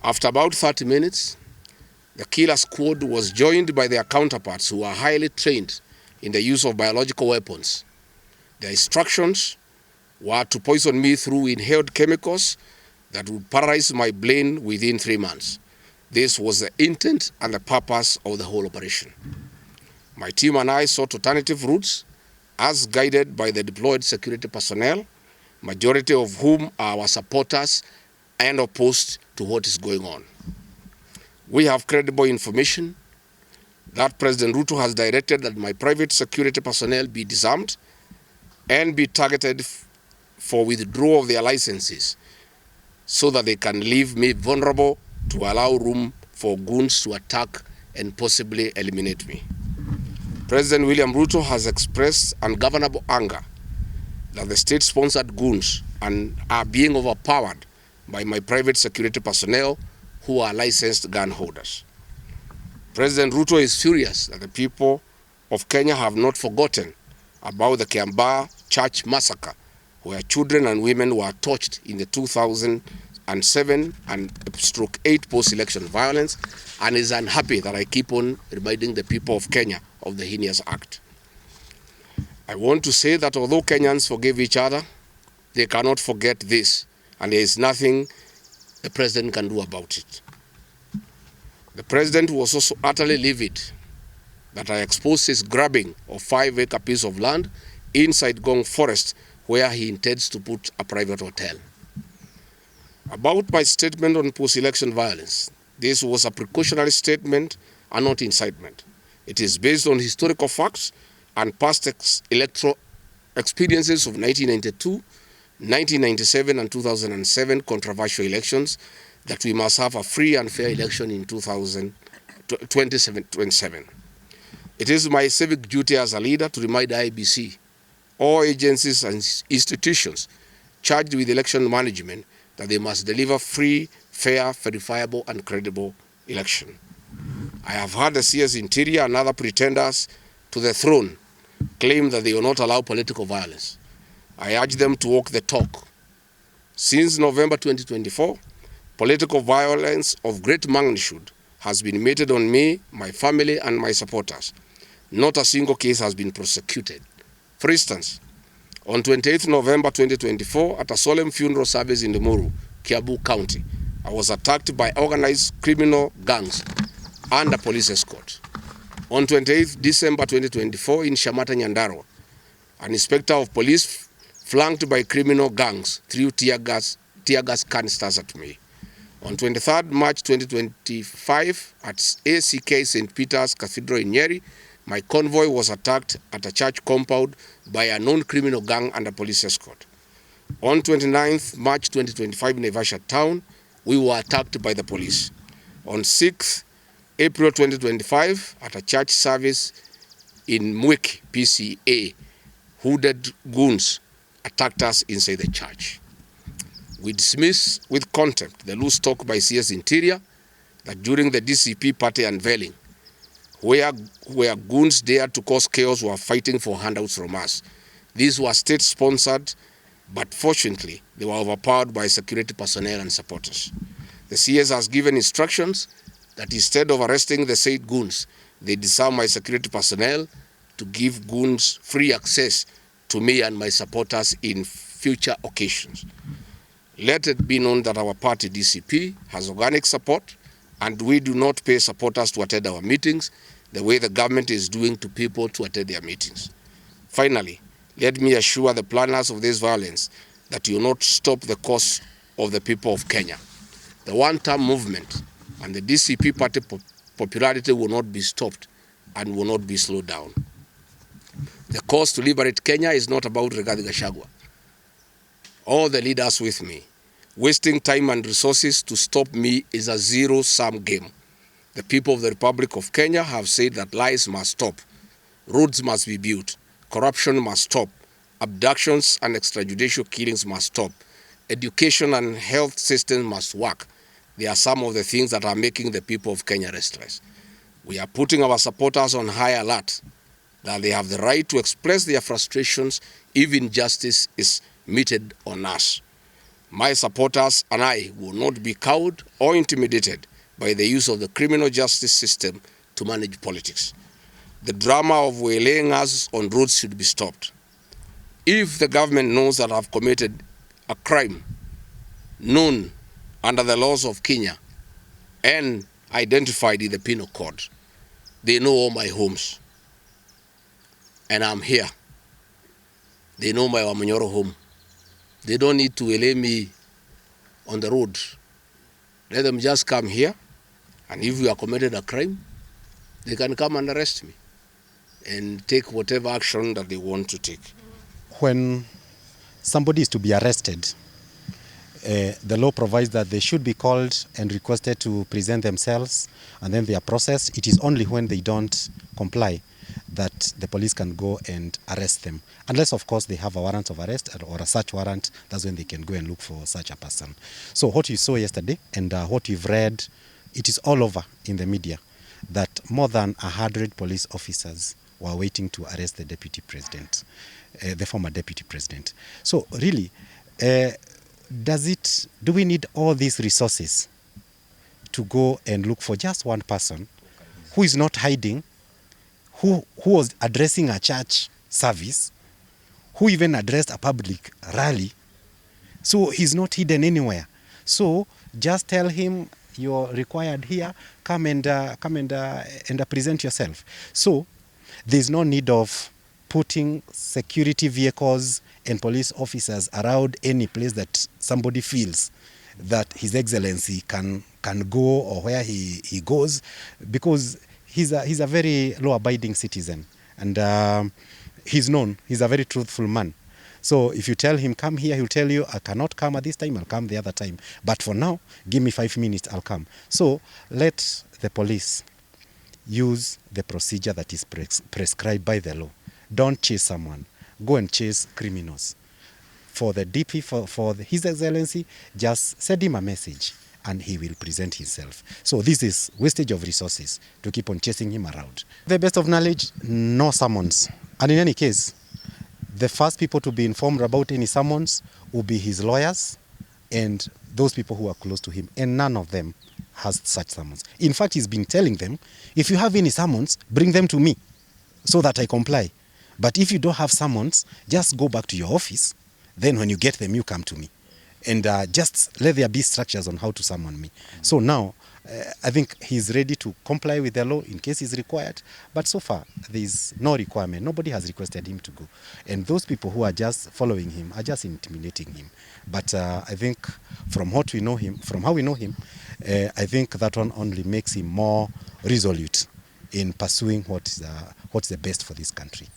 After about 30 minutes, the killer squad was joined by their counterparts who are highly trained in the use of biological weapons. Their instructions were to poison me through inhaled chemicals that would paralyze my brain within 3 months. This was the intent and the purpose of the whole operation. My team and I sought alternative routes as guided by the deployed security personnel, majority of whom are our supporters and opposed to what is going on. We have credible information that President Ruto has directed that my private security personnel be disarmed and be targeted for withdrawal of their licenses so that they can leave me vulnerable to allow room for goons to attack and possibly eliminate me. President William Ruto has expressed ungovernable anger that the state-sponsored goons are being overpowered by my private security personnel who are licensed gun holders. President Ruto is furious that the people of Kenya have not forgotten about the Kiambaa church massacre, where children and women were tortured in the 2007 and /8 post-election violence, and is unhappy that I keep on reminding the people of Kenya of the heinous act. I want to say that although Kenyans forgive each other, they cannot forget this, and there is nothing the president can do about it. The president was also utterly livid that I exposed his grabbing of 5-acre piece of land inside Ngong forest, where he intends to put a private hotel. About my statement on post-election violence, this was a precautionary statement and not incitement. It is based on historical facts and past electoral experiences of 1992, 1997 and 2007 controversial elections, that we must have a free and fair election in 2027. It is my civic duty as a leader to remind IEBC, all agencies and institutions charged with election management, that they must deliver free, fair, verifiable and credible election. I have heard the CS Interior and other pretenders to the throne claim that they will not allow political violence. I urge them to walk the talk. Since November 2024, political violence of great magnitude has been meted on me, my family and my supporters. Not a single case has been prosecuted. For instance, on 28th November 2024, at a solemn funeral service in Limuru, Kiambu County, I was attacked by organized criminal gangs and a police escort. On 28th December 2024 in Shamata, Nyandarua, an inspector of police flanked by criminal gangs threw tear gas canisters at me. On 23rd March 2025 at ACK St. Peter's Cathedral in Nyeri, my convoy was attacked at a church compound by a known criminal gang and a police escort. On 29th March 2025 in Naivasha town, we were attacked by the police. On 6th April 2025 at a church service in Mwiki, PCA, hooded goons attacked us inside the church. We dismiss with contempt the loose talk by CS Interior that during the DCP party unveiling, where goons dared to cause chaos were fighting for handouts from us. These were state-sponsored, but fortunately, they were overpowered by security personnel and supporters. The CS has given instructions that instead of arresting the said goons, they disarm my security personnel to give goons free access to me and my supporters in future occasions. Let it be known that our party, DCP, has organic support, and we do not pay supporters to attend our meetings the way the government is doing to people to attend their meetings. Finally, let me assure the planners of this violence that you will not stop the cause of the people of Kenya. The one-term movement and the DCP party popularity will not be stopped and will not be slowed down. The cause to liberate Kenya is not about Rigathi Gachagua. All the leaders with me. Wasting time and resources to stop me is a zero-sum game. The people of the Republic of Kenya have said that lies must stop, roads must be built, corruption must stop, abductions and extrajudicial killings must stop, education and health systems must work. They are some of the things that are making the people of Kenya restless. We are putting our supporters on high alert that they have the right to express their frustrations if injustice is meted on us. My supporters and I will not be cowed or intimidated by the use of the criminal justice system to manage politics. The drama of waylaying us on roads should be stopped. If the government knows that I've committed a crime known under the laws of Kenya and identified in the penal code, they know all my homes. And I'm here. They know my Wamanyoro home. They don't need to waylay me on the road. Let them just come here, and if we have committed a crime, they can come and arrest me and take whatever action that they want to take. When somebody is to be arrested, the law provides that they should be called and requested to present themselves, and then they are processed. It is only when they don't comply that the police can go and arrest them. Unless, of course, they have a warrant of arrest or a search warrant, that's when they can go and look for such a person. So what you saw yesterday and what you've read, it is all over in the media that more than 100 police officers were waiting to arrest the deputy president, the former deputy president. So really, do we need all these resources to go and look for just one person who is not hiding, who was addressing a church service, who even addressed a public rally? So he's not hidden anywhere. So just tell him you're required here, come and present yourself. So there's no need of putting security vehicles and police officers around any place that somebody feels that His Excellency can go or where he goes, because he's a very law-abiding citizen, and he's known. He's a very truthful man. So if you tell him, come here, he'll tell you, I cannot come at this time, I'll come the other time. But for now, give me 5 minutes, I'll come. So let the police use the procedure that is prescribed by the law. Don't chase someone. Go and chase criminals. For the DP, for His Excellency, just send him a message and he will present himself. So this is wastage of resources to keep on chasing him around. The best of knowledge, no summons. And in any case, the first people to be informed about any summons will be his lawyers and those people who are close to him. And none of them has such summons. In fact, he's been telling them, if you have any summons, bring them to me so that I comply. But if you don't have summons, just go back to your office. Then when you get them, you come to me. And just let there be structures on how to summon me. So now, I think he's ready to comply with the law in case he's required. But so far, there's no requirement. Nobody has requested him to go. And those people who are just following him are just intimidating him. But I think from what we know him, from how we know him, I think that one only makes him more resolute in pursuing what's the best for this country.